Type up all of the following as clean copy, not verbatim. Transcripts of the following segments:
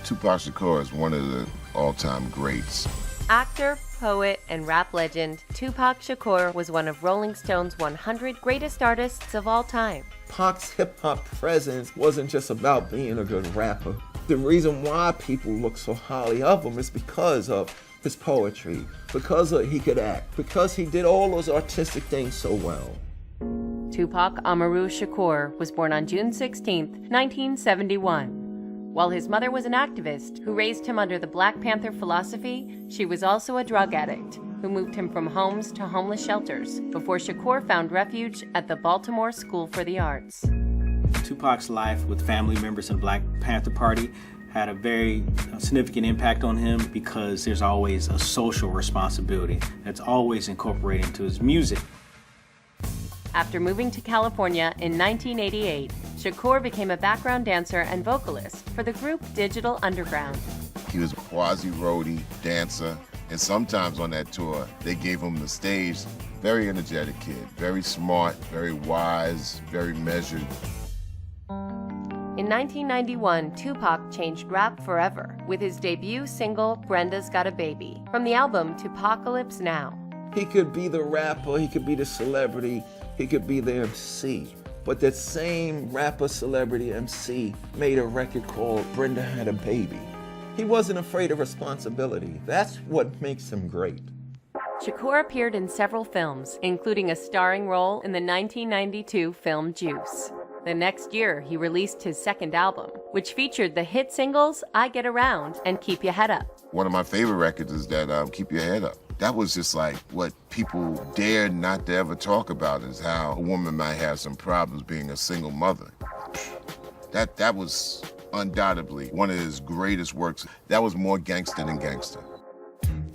Tupac Shakur is one of the all-time greats. Actor, poet, and rap legend, Tupac Shakur was one of Rolling Stone's 100 greatest artists of all time. Pac's hip-hop presence wasn't just about being a good rapper. The reason why people look so highly of him is because of his poetry, because he could act, because he did all those artistic things so well. Tupac Amaru Shakur was born on June 16, 1971. While his mother was an activist who raised him under the Black Panther philosophy, she was also a drug addict who moved him from homes to homeless shelters before Shakur found refuge at the Baltimore School for the Arts. Tupac's life with family members in the Black Panther Party had a very significant impact on him because there's always a social responsibility that's always incorporated into his music. After moving to California in 1988, Shakur became a background dancer and vocalist for the group Digital Underground. He was a quasi-roadie, dancer, and sometimes on that tour, they gave him the stage. Very energetic kid, very smart, very wise, very measured. In 1991, Tupac changed rap forever with his debut single, Brenda's Got a Baby, from the album Tupacalypse Now. He could be the rapper, he could be the celebrity, he could be the MC. But that same rapper, celebrity, MC made a record called Brenda Had a Baby. He wasn't afraid of responsibility. That's what makes him great. Shakur appeared in several films, including a starring role in the 1992 film Juice. The next year, he released his second album, which featured the hit singles I Get Around and Keep Your Head Up. One of my favorite records is that Keep Your Head Up. That was just like what people dared not to ever talk about, is how a woman might have some problems being a single mother. That was undoubtedly one of his greatest works. That was more gangster than gangster.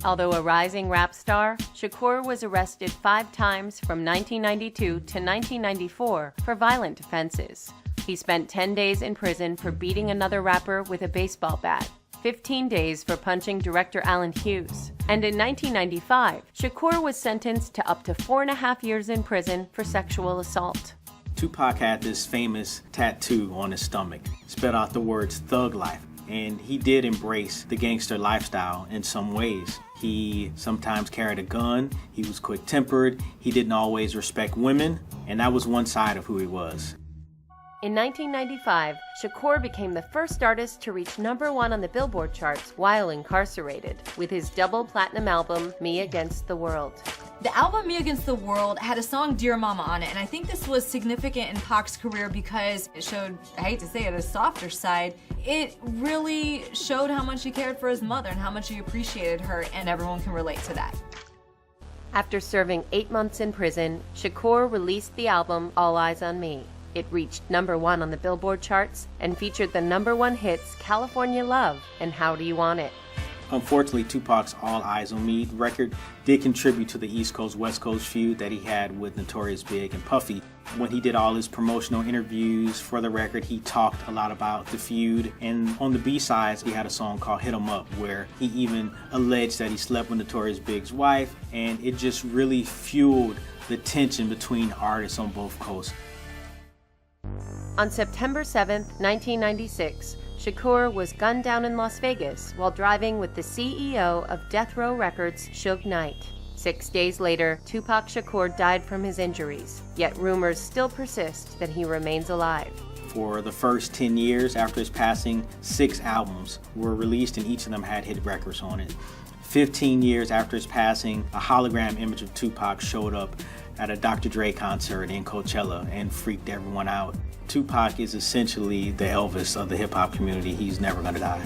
Although a rising rap star, Shakur was arrested 5 times from 1992 to 1994 for violent offenses. He spent 10 days in prison for beating another rapper with a baseball bat, 15 days for punching director Alan Hughes. And in 1995, Shakur was sentenced to up to 4.5 years in prison for sexual assault. Tupac had this famous tattoo on his stomach, spelled out the words "Thug Life," and he did embrace the gangster lifestyle in some ways. He sometimes carried a gun, he was quick-tempered, he didn't always respect women, and that was one side of who he was. In 1995, Shakur became the first artist to reach #1 on the Billboard charts while incarcerated, with his double platinum album, Me Against the World. The album Me Against the World had a song Dear Mama on it, and I think this was significant in Pac's career because it showed, I hate to say it, a softer side. It really showed how much he cared for his mother and how much he appreciated her, and everyone can relate to that. After serving 8 months in prison, Shakur released the album All Eyes on Me. It reached #1 on the Billboard charts and featured the #1 hits California Love and How Do You Want It. Unfortunately, Tupac's All Eyes on Me record did contribute to the East Coast-West Coast feud that he had with Notorious Big and Puffy. When he did all his promotional interviews for the record, he talked a lot about the feud. And on the B-sides, he had a song called Hit 'Em Up, where he even alleged that he slept with Notorious Big's wife, and it just really fueled the tension between artists on both coasts. On September 7, 1996, Shakur was gunned down in Las Vegas while driving with the CEO of Death Row Records, Suge Knight. 6 days later, Tupac Shakur died from his injuries, yet rumors still persist that he remains alive. For the first 10 years after his passing, 6 albums were released and each of them had hit records on it. 15 years after his passing, a hologram image of Tupac showed up at a Dr. Dre concert in Coachella and freaked everyone out. Tupac is essentially the Elvis of the hip-hop community. He's never gonna die.